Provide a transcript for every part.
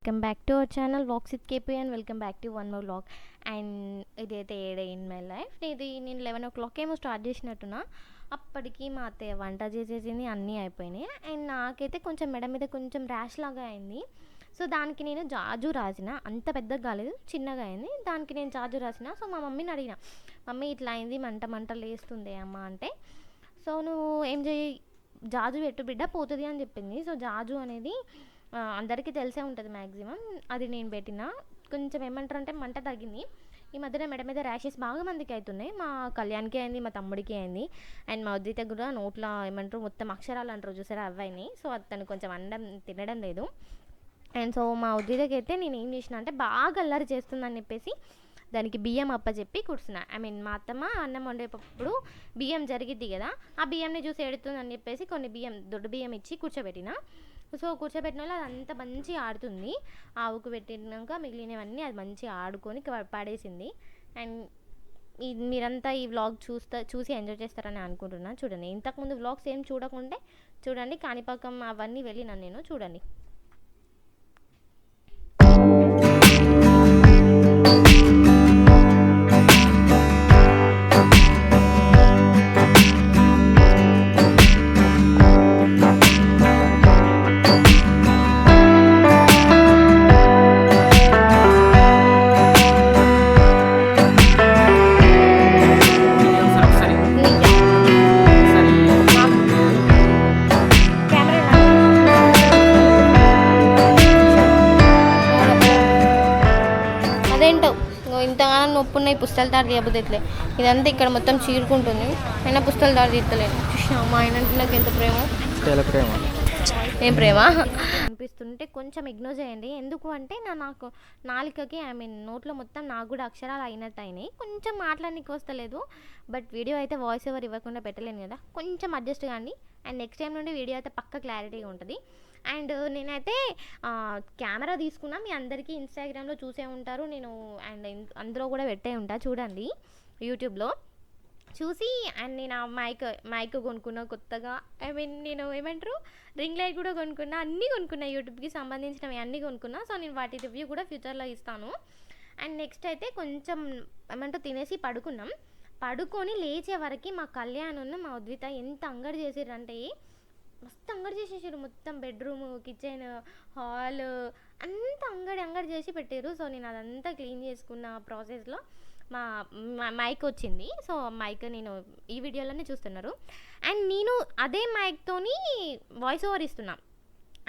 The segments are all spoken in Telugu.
Welcome back to our channel wax with KP and welcome back to one more vlog. And ఇదైతే ఏడే ఇన్ మై లైఫ్. నేను 11 ఏమో స్టార్ట్ చేసినట్టున్నా. అప్పటికి మా అత్తయ్య వంట చేసేసింది, అన్నీ అయిపోయినాయి. అండ్ నాకైతే కొంచెం మెడ మీద కొంచెం ర్యాష్ లాగా అయింది. సో దానికి నేను జాజు రాసిన, అంత పెద్దగా కాలేదు, చిన్నగా అయింది. దానికి నేను జాజు రాసిన. సో మా మమ్మీని అడిగిన, మమ్మీ ఇట్లా అయింది, మంట లేస్తుంది అమ్మ అంటే, సో నువ్వు ఏం చేయి, జాజు పెట్టు బిడ్డ పోతుంది అని చెప్పింది. సో జాజు అనేది అందరికీ తెలిసే ఉంటుంది మ్యాక్సిమం. అది నేను పెట్టిన, కొంచెం ఏమంటారు అంటే మంట తగ్గింది. ఈ మధ్యన మెడ మీద ర్యాషెస్ బాగా మందికి అవుతున్నాయి. మా కళ్యాణ్కి అయింది, మా తమ్ముడికి అయింది, అండ్ మా ఉద్దిత కూడా నోట్లో ఏమంటారు మొత్తం అక్షరాలు అంటారు చూసారా, అవైనాయి. సో అతను కొంచెం అండం తినడం లేదు. అండ్ సో మా ఉద్దితకి అయితే నేను ఏం చేసిన అంటే బాగా అల్లరి చేస్తుందని చెప్పేసి దానికి బియ్యం అప్పచెప్పి కూర్చున్నా. మా అత్తమ్మ అన్నం వండేటప్పుడు బియ్యం జరిగిద్ది కదా, ఆ బియ్యంని చూసి ఎడుతుందని చెప్పేసి కొన్ని దొడ్డు బియ్యం ఇచ్చి కూర్చోబెట్టిన. సో కూర్చోబెట్టిన వాళ్ళు అదంతా మంచిగా ఆడుతుంది. ఆవుకు పెట్టినాక మిగిలినవన్నీ అది మంచిగా ఆడుకొని పడేసింది. అండ్ మీరంతా ఈ వ్లాగ్ చూసి ఎంజాయ్ చేస్తారని అనుకుంటున్నాను. చూడండి, ఇంతకుముందు వ్లాగ్స్ ఏం చూడకుంటే చూడండి, కాణిపాకం అవన్నీ వెళ్ళినాను నేను, చూడండి. అదేంటో ఇంతగానో నొప్పి ఉన్నాయి, పుస్తల తాడు తీయబుద్దట్లే. ఇదంతా ఇక్కడ మొత్తం చీరుకుంటుంది, అయినా పుస్తల తాడు తీస్తలేను. మా ఆయన అంటే నాకు ఎంత ప్రేమ, ఏం ప్రేమ అనిపిస్తుంటే కొంచెం ఇగ్నోర్ చేయండి. ఎందుకు అంటే నాకు నాలుకకి నోట్లో మొత్తం నాకు కూడా అక్షరాలు అయినట్టు అయినాయి. కొంచెం మాట్లాడడానికి వస్తలేదు, బట్ వీడియో అయితే వాయిస్ ఓవర్ ఇవ్వకుండా పెట్టలేను కదా, కొంచెం అడ్జస్ట్ కాండి. అండ్ నెక్స్ట్ టైం నుండి వీడియో అయితే పక్క క్లారిటీగా ఉంటుంది. అండ్ నేనైతే కెమెరా తీసుకున్నా, మీ అందరికీ ఇన్స్టాగ్రామ్లో చూసే ఉంటారు నేను, అండ్ అందులో కూడా పెట్టే ఉంటా చూడండి యూట్యూబ్లో చూసి. అండ్ నేను ఆ మైక్ కొనుక్కున్నా కొత్తగా, నేను ఏమంటారు రింగ్ లైట్ కూడా కొనుక్కున్నా, అన్నీ కొనుక్కున్నా, యూట్యూబ్కి సంబంధించినవి అన్నీ కొనుక్కున్నా. సో నేను వాటి రివ్యూ కూడా ఫ్యూచర్లో ఇస్తాను. అండ్ నెక్స్ట్ అయితే కొంచెం ఏమంటారు తినేసి పడుకొని లేచే వరకు మా కళ్యాణ్ మా ఉద్విత ఎంత అంగడి చేసిర్రంటే మస్తు అంగడి చేసేసారు. మొత్తం బెడ్రూమ్, కిచెన్, హాల్ అంతా అంగడి చేసి పెట్టారు. సో నేను అదంతా క్లీన్ చేసుకున్న ప్రాసెస్లో మా మైక్ వచ్చింది. సో మైక్ నేను ఈ వీడియోలోనే చూస్తున్నారు. అండ్ నేను అదే మైక్తోని వాయిస్ ఓవర్ ఇస్తున్నా.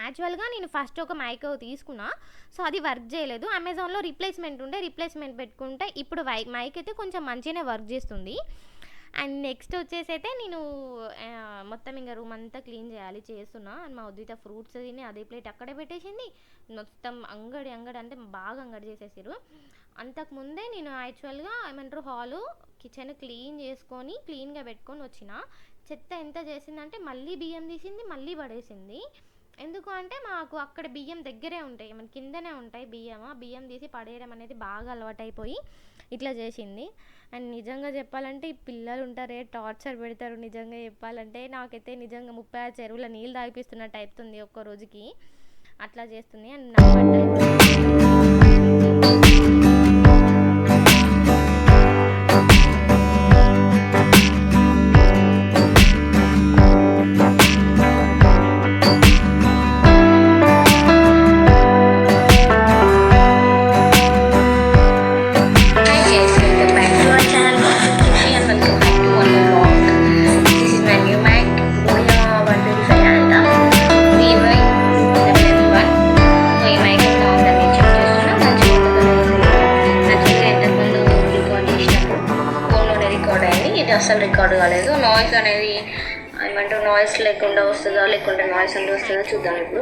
యాక్చువల్గా నేను ఫస్ట్ ఒక మైక్ తీసుకున్నా, సో అది వర్క్ చేయలేదు. అమెజాన్లో రీప్లేస్మెంట్ పెట్టుకుంటే ఇప్పుడు మైక్ అయితే కొంచెం మంచిగానే వర్క్ చేస్తుంది. అండ్ నెక్స్ట్ వచ్చేసి అయితే నేను మొత్తం ఇంకా రూమ్ అంతా క్లీన్ చేస్తున్నా. అండ్ మా ఉద్దిత ఫ్రూట్స్ తిని అదే ప్లేట్ అక్కడే పెట్టేసింది. మొత్తం అంగడి అంటే బాగా అంగడి చేసేసారు. అంతకుముందే నేను యాక్చువల్గా ఏమంటారు హాలు, కిచెన్ క్లీన్గా పెట్టుకొని వచ్చిన. చెత్త ఎంత చేసిందంటే మళ్ళీ బియ్యం తీసింది, మళ్ళీ పడేసింది. ఎందుకు అంటే మాకు అక్కడ బియ్యం దగ్గరే ఉంటాయి, మన కిందనే ఉంటాయి బియ్యం తీసి పడేయడం అనేది బాగా అలవాటైపోయి ఇట్లా చేసింది. అండ్ నిజంగా చెప్పాలంటే ఈ పిల్లలు ఉంటారే టార్చర్ పెడతారు. నిజంగా చెప్పాలంటే నాకైతే నిజంగా 36 చెరువుల నీళ్ళు తాగిపిస్తున్నట్టు అవుతుంది ఒక్క రోజుకి, అట్లా చేస్తుంది. అండ్ నా బట్టలు అసలు రికార్డ్ కాలేదు. నాయిస్ అనేది ఏమంటారు, నాయిస్ లేకుండా వస్తుందా లేకుంటే నాయిస్ అంటే వస్తుందో చూద్దాం ఇప్పుడు.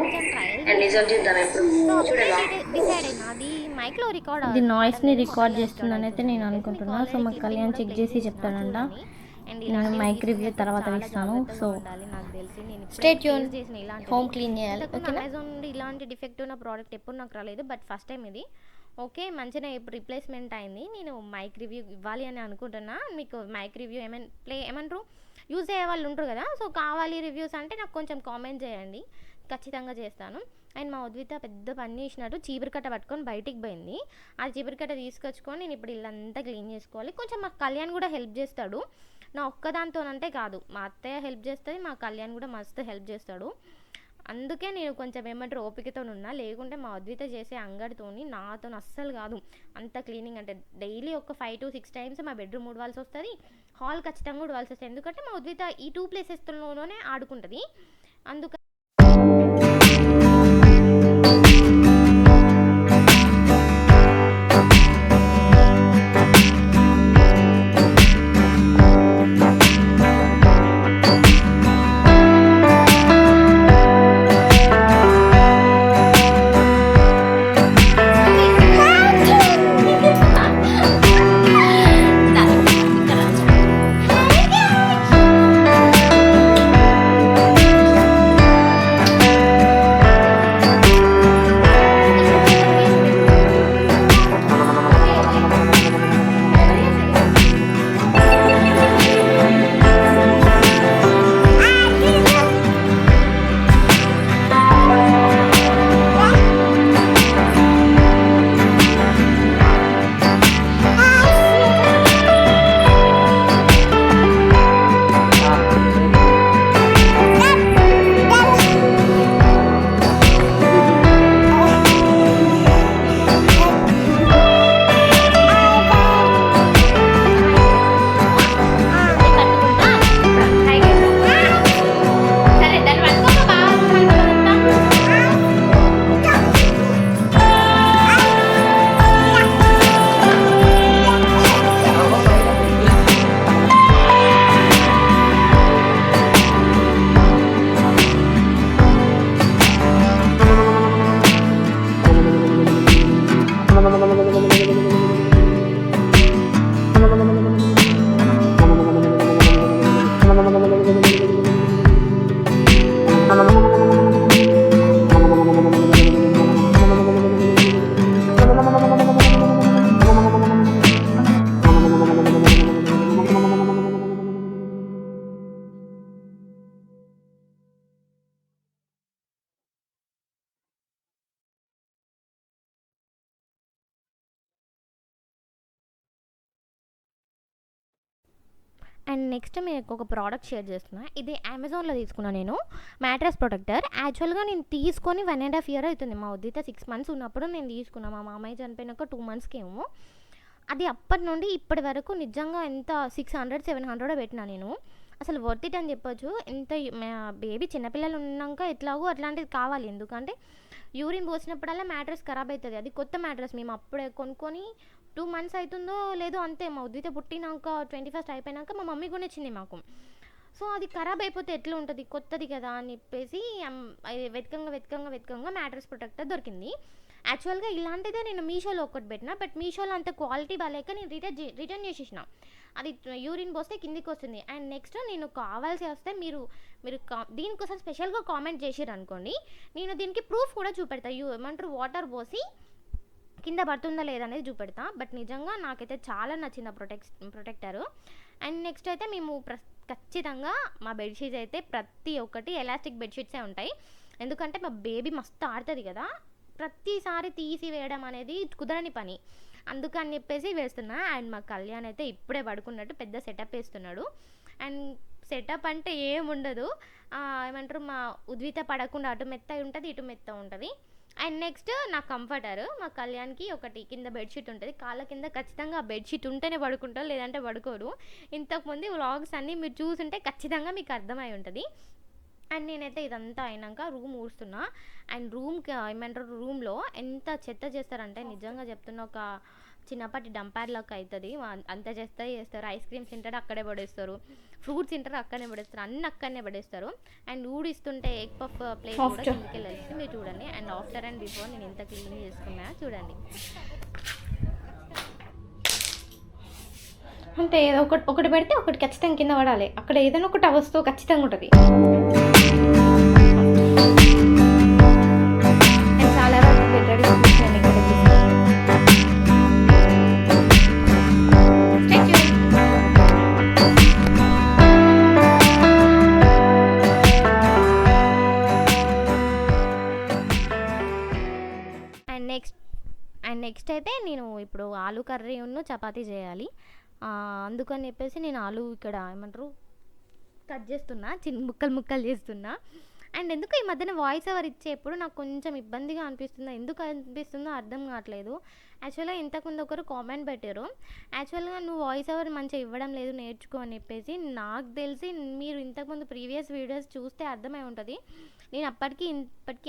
అండ్ రిజల్ట్ చూద్దాం ఇప్పుడు. చూడగా ఇది నాయిస్ని రికార్డ్ చేస్తుందని అయితే నేను అనుకుంటున్నా. సో మా కళ్యాణ్ చెక్ చేసి చెప్తాడంట. నేను మైక్ రివ్యూ తర్వాత ఇస్తాను. So stay tune, home clean చేయాలి. అమెజాన్ నుండి ఇలాంటి డిఫెక్ట్ ఉన్న ప్రోడక్ట్ ఎప్పుడు నాకు రాలేదు, బట్ ఫస్ట్ టైం ఇది. ఓకే, మంచిగా ఇప్పుడు రీప్లేస్మెంట్ అయింది. నేను మైక్ రివ్యూ ఇవ్వాలి అని అనుకుంటున్నా. మీకు మైక్ రివ్యూ ఏమంటారు యూజ్ అయ్యే వాళ్ళు ఉంటారు కదా, సో కావాలి రివ్యూస్ అంటే నాకు కొంచెం కామెంట్ చేయండి, ఖచ్చితంగా చేస్తాను. అండ్ మా ఉద్విత పెద్ద పని చేసినట్టు చీపురు కట్ట పట్టుకొని బయటికి పోయింది. ఆ చీపురు కట్ట తీసుకొచ్చుకొని నేను ఇప్పుడు ఇల్లంతా క్లీన్ చేసుకోవాలి. కొంచెం మా కళ్యాణ్ కూడా హెల్ప్ చేస్తాడు, నా ఒక్కదాంతోనంటే కాదు, మా అత్తయ్య హెల్ప్ చేస్తుంది, మా కళ్యాణ్ కూడా మస్తు హెల్ప్ చేస్తాడు. అందుకే నేను కొంచెం ఏమంటారు ఓపికతో ఉన్నా, లేకుంటే మా అద్విత చేసే అంగడితోని నాతో అస్సలు కాదు అంత క్లీనింగ్. అంటే డైలీ ఒక 5 to 6 టైమ్స్ మా బెడ్రూమ్ ఊడవాల్సి వస్తుంది, హాల్ ఖచ్చితంగా ఊడవాల్సి వస్తుంది. ఎందుకంటే మా అద్విత ఈ 2 ప్లేసెస్లోనే ఆడుకుంటుంది. అందుకని అండ్ నెక్స్ట్ మీకు ఒక ప్రోడక్ట్ షేర్ చేస్తున్నా. ఇది అమెజాన్లో తీసుకున్నా నేను, మ్యాట్రెస్ ప్రొటెక్టర్. యాక్చువల్గా నేను తీసుకొని 1.5 year అవుతుంది. మా ఉద్దిత 6 months ఉన్నప్పుడు నేను తీసుకున్నా, మా మామయ్య చనిపోయినాక 2 monthsకి ఏమో. అది అప్పటి నుండి ఇప్పటి వరకు నిజంగా ఎంత 600-700 పెట్టినా నేను. అసలు వర్త్ ఇట్ అని చెప్పొచ్చు. ఎంత బేబీ చిన్నపిల్లలు ఉన్నాక ఎట్లాగో అట్లాంటిది కావాలి, ఎందుకంటే యూరిన్ పోసినప్పుడల్లా మ్యాట్రెస్ ఖరాబ్ అవుతుంది. అది కొత్త మ్యాట్రెస్ మేము అప్పుడే కొనుక్కొని 2 months అవుతుందో లేదో అంతే. మా ఉద్విత పుట్టినాక 21st అయిపోయినాక మా మమ్మీ కొనిచ్చింది మాకు. సో అది ఖరాబ్ అయిపోతే ఎట్లా ఉంటుంది, కొత్తది కదా అని చెప్పేసి వెతకంగా మ్యాట్రెస్ ప్రొటెక్టర్ దొరికింది. యాక్చువల్గా ఇలాంటిదే నేను మీషోలో ఒకటి పెట్టిన, బట్ మీషోలో అంత క్వాలిటీ బాగాలేక నేను రిటర్న్ చేసేసిన. అది యూరిన్ పోస్తే కిందికి వస్తుంది. అండ్ నెక్స్ట్ నేను కావాల్సి వస్తే మీరు దీనికోసం స్పెషల్గా కామెంట్ చేసిర్రు అనుకోండి, నేను దీనికి ప్రూఫ్ కూడా చూపెడతా. ఏమంటారు వాటర్ పోసి కింద పడుతుందా లేదనేది చూపెడతా. బట్ నిజంగా నాకైతే చాలా నచ్చింది ఆ ప్రొటెక్టరు. అండ్ నెక్స్ట్ అయితే మేము ఖచ్చితంగా మా బెడ్షీట్స్ అయితే ప్రతి ఒక్కటి ఎలాస్టిక్ బెడ్షీట్సే ఉంటాయి. ఎందుకంటే మా బేబీ మస్తు ఆడుతుంది కదా, ప్రతిసారి తీసి వేయడం అనేది కుదరని పని, అందుకని చెప్పేసి వేస్తున్నా. అండ్ మా కళ్యాణ్ అయితే ఇప్పుడే పడుకున్నట్టు పెద్ద సెటప్ వేస్తున్నాడు. అండ్ సెటప్ అంటే ఏముండదు, ఏమంటారు మా ఉద్విత పడకుండా అటు మెత్త ఉంటుంది ఇటు మెత్త ఉంటుంది. అండ్ నెక్స్ట్ నా కంఫర్టర్, మా కళ్యాణ్కి ఒకటి కింద బెడ్షీట్ ఉంటుంది, కాళ్ళ కింద ఖచ్చితంగా ఆ బెడ్షీట్ ఉంటేనే పడుకుంటారు, లేదంటే పడుకోరు. ఇంతకుముందు వ్లాగ్స్ అన్నీ మీరు చూసుంటే ఖచ్చితంగా మీకు అర్థమై ఉంటుంది. అండ్ నేనైతే ఇదంతా అయినాక రూమ్ ఊడుస్తున్నా. అండ్ రూమ్లో ఎంత చెత్త చేస్తారంటే నిజంగా చెప్తున్న, ఒక చిన్నపాటి డంపర్ లాగా అవుతుంది. అంత చేస్తారు. ఐస్ క్రీమ్స్ తింటారు అక్కడే పడేస్తారు, ఫ్రూట్స్ తింటారు అక్కడనే పడేస్తారు, అన్నీ అక్కడనే పడేస్తారు. అండ్ ఊడిస్తుంటే ఎగ్ పఫ్ ప్లేట్ కూడా కిందకి వెళ్ళేసి మీరు చూడండి. అండ్ ఆఫ్టర్ అండ్ బిఫోర్ నేను ఎంత క్లీన్ చేసుకున్నా చూడండి. అంటే ఏదో ఒకటి పెడితే ఒకటి ఖచ్చితంగా కింద పడాలి, అక్కడ ఏదైనా ఒకటి వస్తువు ఖచ్చితంగా ఉంటుంది. చాలా నెక్స్ట్ అయితే నేను ఇప్పుడు ఆలు కర్రీ చపాతీ చేయాలి. అందుకని చెప్పేసి నేను ఆలు ఇక్కడ ఏమంటారు కట్ చేస్తున్నా, ముక్కలు ముక్కలు చేస్తున్నా. అండ్ ఎందుకు ఈ మధ్యన వాయిస్ ఓవర్ ఇచ్చేప్పుడు నాకు కొంచెం ఇబ్బందిగా అనిపిస్తుందో, ఎందుకు అనిపిస్తుందో అర్థం కావట్లేదు. యాక్చువల్గా ఇంతకుముందు ఒకరు కామెంట్ పెట్టారు, యాక్చువల్గా నువ్వు వాయిస్ ఓవర్ మంచిగా ఇవ్వడం లేదు, నేర్చుకో అని చెప్పేసి. నాకు తెలిసి మీరు ఇంతకుముందు ప్రీవియస్ వీడియోస్ చూస్తే అర్థమై ఉంటుంది నేను ఇప్పటికీ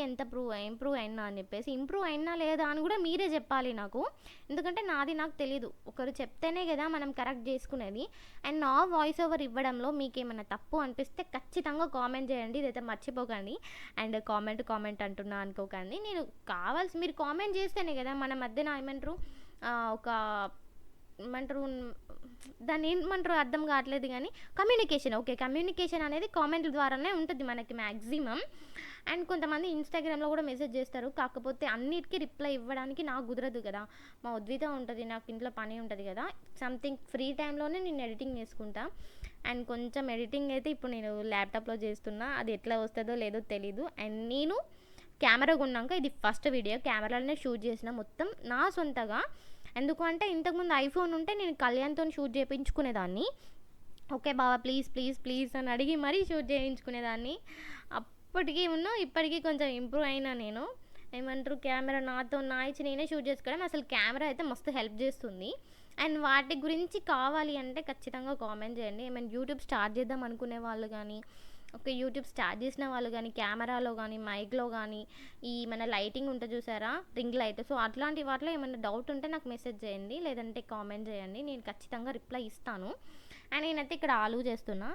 ఎంత ఇంప్రూవ్ అయినా అని చెప్పేసి. ఇంప్రూవ్ అయినా లేదా అని కూడా మీరే చెప్పాలి నాకు, ఎందుకంటే నాకు తెలియదు. ఒకరు చెప్తేనే కదా మనం కరెక్ట్ చేసుకునేది. అండ్ నా వాయిస్ ఓవర్ ఇవ్వడంలో మీకు ఏమైనా తప్పు అనిపిస్తే ఖచ్చితంగా కామెంట్ చేయండి, ఇదైతే మర్చిపోకండి. అండ్ కామెంట్ అంటున్నా అనుకోకండి. మీరు కామెంట్ చేస్తేనే కదా మన మధ్యన ఏమంటారు ఒక దాన్ని ఏమంటారు అర్థం కావట్లేదు కానీ కమ్యూనికేషన్ అనేది కామెంట్ల ద్వారానే ఉంటుంది మనకి మ్యాక్సిమం. అండ్ కొంతమంది ఇన్స్టాగ్రామ్లో కూడా మెసేజ్ చేస్తారు, కాకపోతే అన్నిటికీ రిప్లై ఇవ్వడానికి నాకు కుదరదు కదా, మా ఉద్విత ఉంటుంది, నాకు ఇంట్లో పని ఉంటుంది కదా. సంథింగ్ ఫ్రీ టైంలోనే నేను ఎడిటింగ్ చేసుకుంటా. అండ్ కొంచెం ఎడిటింగ్ అయితే ఇప్పుడు నేను ల్యాప్టాప్లో చేస్తున్నా, అది ఎట్లా వస్తుందో లేదో తెలీదు. అండ్ నేను కెమెరా కొన్నాక ఇది ఫస్ట్ వీడియో కెమెరాలోనే షూట్ చేసిన, మొత్తం నా సొంతగా. ఎందుకు అంటే ఇంతకుముందు ఐఫోన్ ఉంటే నేను కళ్యాణ్తో షూట్ చేయించుకునేదాన్ని. ఓకే బావా ప్లీజ్ అని అడిగి మరీ షూట్ చేయించుకునేదాన్ని. ఇప్పటికీ కొంచెం ఇంప్రూవ్ అయినా నేను. ఏమంటారు కెమెరా నా ఇచ్చి నేనే షూట్ చేసుకోవడం. అసలు కెమెరా అయితే మస్తు హెల్ప్ చేస్తుంది. అండ్ వాటి గురించి కావాలి అంటే ఖచ్చితంగా కామెంట్ చేయండి. ఏమైనా యూట్యూబ్ స్టార్ట్ చేద్దాం అనుకునే వాళ్ళు కానీ, యూట్యూబ్ స్టార్ట్ చేసిన వాళ్ళు కానీ, కెమెరాలో కానీ, మైక్లో కానీ, ఈ మన లైటింగ్ ఉంటుంది చూసారా, రింగ్ లైట్, సో అట్లాంటి వాటిలో ఏమైనా డౌట్ ఉంటే నాకు మెసేజ్ చేయండి, లేదంటే కామెంట్ చేయండి, నేను ఖచ్చితంగా రిప్లై ఇస్తాను. అండ్ నేనైతే ఇక్కడ ఆలు చేస్తున్నా,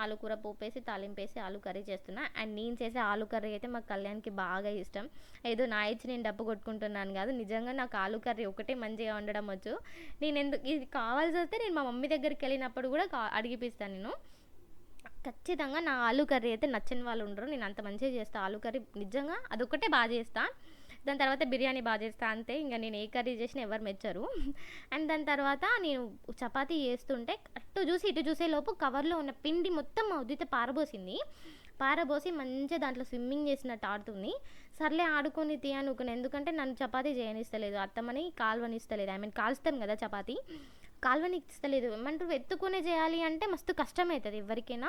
ఆలు కూర పోపేసి తాలింపేసి ఆలు కర్రీ చేస్తున్నా. అండ్ నేను చేసే ఆలు కర్రీ అయితే మా కళ్యాణ్కి బాగా ఇష్టం. ఏదో నా ఇచ్చి నేను డబ్బు కొట్టుకుంటున్నాను కాదు, నిజంగా నాకు ఆలు కర్రీ ఒకటే మంచిగా వండడం వచ్చు. ఇది కావాల్సి వస్తే నేను మా మమ్మీ దగ్గరికి వెళ్ళినప్పుడు కూడా అడిగిపిస్తాను. నేను ఖచ్చితంగా నా ఆలు కర్రీ అయితే నచ్చని వాళ్ళు ఉండరు, నేను అంత మంచిగా చేస్తాను ఆలు కర్రీ, నిజంగా అదొక్కటే బాగా చేస్తాను. దాని తర్వాత బిర్యానీ బాగా చేస్తాను, అంతే. ఇంకా నేను ఏ కర్రీ చేసినా ఎవరు మెచ్చరు. అండ్ దాని తర్వాత నేను చపాతీ చేస్తుంటే అటు చూసే లోపు కవర్లో ఉన్న పిండి మొత్తం ఉద్దితే పారబోసి మంచిగా దాంట్లో స్విమ్మింగ్ చేసినట్టు ఆడుతుంది. సర్లే ఆడుకొని తీయనుకుని, ఎందుకంటే నన్ను చపాతీ చేయనిస్తలేదు అత్తమ్మని, కాల్వనిస్తలేదు. కాల్స్తాం కదా చపాతీ, కాల్వనిస్తలేదు. ఏమంటారు ఎత్తుకునే చేయాలి అంటే మస్తు కష్టమవుతుంది, ఎవరికైనా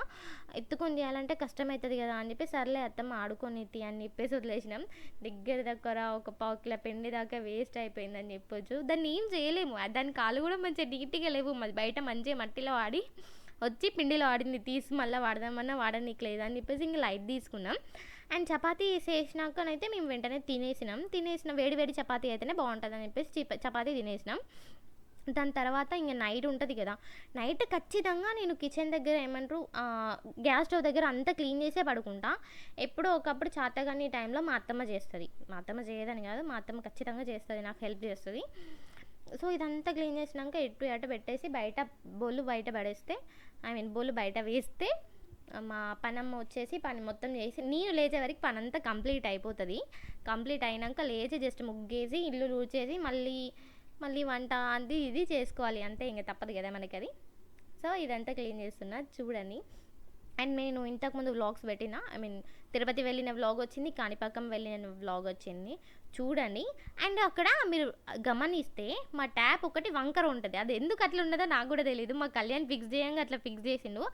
ఎత్తుకొని చేయాలంటే కష్టమవుతుంది కదా అని చెప్పి సర్లే అత్తమ్మ ఆడుకొని అని చెప్పేసి వదిలేసినాం. దగ్గర ఒక 1/4 కిలో పిండి దాకా వేస్ట్ అయిపోయిందని చెప్పొచ్చు. దాన్ని ఏం చేయలేము, దాని కాలు కూడా మంచిగా నీట్గా లేవు, బయట మంచిగా మట్టిలో ఆడి వచ్చి పిండిలో ఆడింది, తీసి మళ్ళీ వాడదామన్నా వాడనీకి లేదు అని చెప్పేసి ఇంక లైట్ తీసుకున్నాం. అండ్ చపాతీ చేసినాకనైతే మేము వెంటనే తినేసిన వేడి చపాతీ అయితేనే బాగుంటుంది అని చెప్పేసి చపాతీ తినేసినాం. దాని తర్వాత ఇంక నైట్ ఉంటుంది కదా, నైట్ ఖచ్చితంగా నేను కిచెన్ దగ్గర గ్యాస్ స్టవ్ దగ్గర అంతా క్లీన్ చేసే పడుకుంటా. ఎప్పుడో ఒకప్పుడు చేతగాని టైంలో మా అత్తమ్మ చేస్తుంది, మా అత్తమ్మ చేయదని కాదు, మా అత్తమ్మ ఖచ్చితంగా చేస్తుంది, నాకు హెల్ప్ చేస్తుంది. సో ఇదంతా క్లీన్ చేసినాక ఎటు పెట్టేసి బౌల్ బయట వేస్తే మా పనమ్మ వచ్చేసి పని మొత్తం చేసి నేను లేచే వరకు పని అంతా కంప్లీట్ అయిపోతుంది. కంప్లీట్ అయినాక లేచి జస్ట్ ముగ్గేసి ఇల్లు ఊడ్చేసి మళ్ళీ వంట అది ఇది చేసుకోవాలి, అంతే. ఇంకా తప్పదు కదా మనకి అది. సో ఇదంతా క్లీన్ చేస్తున్నా చూడండి. అండ్ నేను ఇంతకుముందు వ్లాగ్స్ పెట్టిన, తిరుపతి వెళ్ళిన వ్లాగ్ వచ్చింది, కాణిపాకం వెళ్ళిన వ్లాగ్ వచ్చింది, చూడండి. అండ్ అక్కడ మీరు గమనిస్తే మా ట్యాప్ ఒకటి వంకర ఉంటుంది, అది ఎందుకు అట్లా ఉన్నదో నాకు కూడా తెలియదు. మా కళ్యాణ్ ఫిక్స్ చేయంగా అట్లా ఫిక్స్ చేసిండు,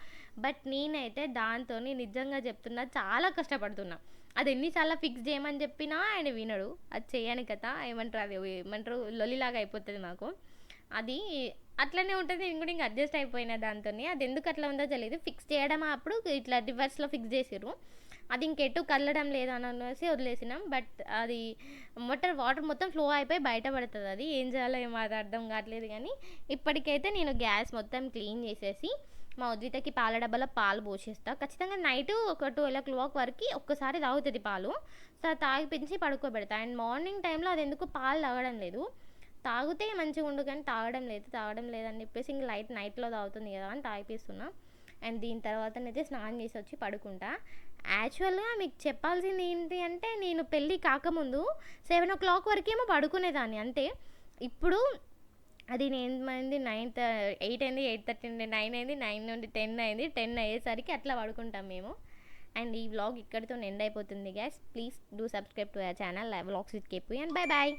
బట్ నేనైతే దాంతో నిజంగా చెప్తున్నా చాలా కష్టపడుతున్నా. అది ఎన్నిసార్లు ఫిక్స్ చేయమని చెప్పినా ఆయన వినడు, అది చేయని కదా, ఏమంటారు లొల్లిలాగా అయిపోతుంది నాకు. అది అట్లనే ఉంటుంది, నేను కూడా ఇంకా అడ్జస్ట్ అయిపోయినా దాంతో. అది ఎందుకు అట్లా ఉందో తెలియదు, ఫిక్స్ చేయడం అప్పుడు ఇట్లా రివర్స్లో ఫిక్స్ చేసారు, అది ఇంకెటు కదలడం లేదని అనేసి వదిలేసినాం. బట్ అది వాటర్ మొత్తం ఫ్లో అయిపోయి బయట పడుతుంది, అది ఏం చేయాలో ఏమో అది అర్థం కావట్లేదు. కానీ ఇప్పటికైతే నేను గ్యాస్ మొత్తం క్లీన్ చేసేసి మా ఉద్వితకి పాల డబ్బాలో పాలు పోసేస్తాను. ఖచ్చితంగా నైట్ ఒక 12 o'clock వరకు ఒక్కసారి తాగుతుంది పాలు, సో తాగిపించి పడుకోబెడతా. అండ్ మార్నింగ్ టైంలో అది ఎందుకు పాలు తాగడం లేదు, తాగితే మంచిగా ఉండు కానీ తాగడం లేదని చెప్పేసి ఇంక నైట్లో తాగుతుంది కదా అని తాగిపిస్తున్నా. అండ్ దీని తర్వాతనైతే స్నానం చేసి వచ్చి పడుకుంటా. యాక్చువల్గా మీకు చెప్పాల్సింది ఏంటి అంటే, నేను పెళ్ళి కాకముందు 7 o'clock వరకేమో పడుకునేదాన్ని అంతే. ఇప్పుడు అది 8 అయింది, 8 అయింది, 8:30 అయింది, 9 అయింది, 9 నుండి 10 అయింది, 10 అయ్యేసరికి అట్లా పడుకుంటాం మేము. అండ్ ఈ వ్లాగ్ ఇక్కడితో ఎండ్ అయిపోతుంది guys. Please do subscribe to our channel vlogs with KP and bye bye.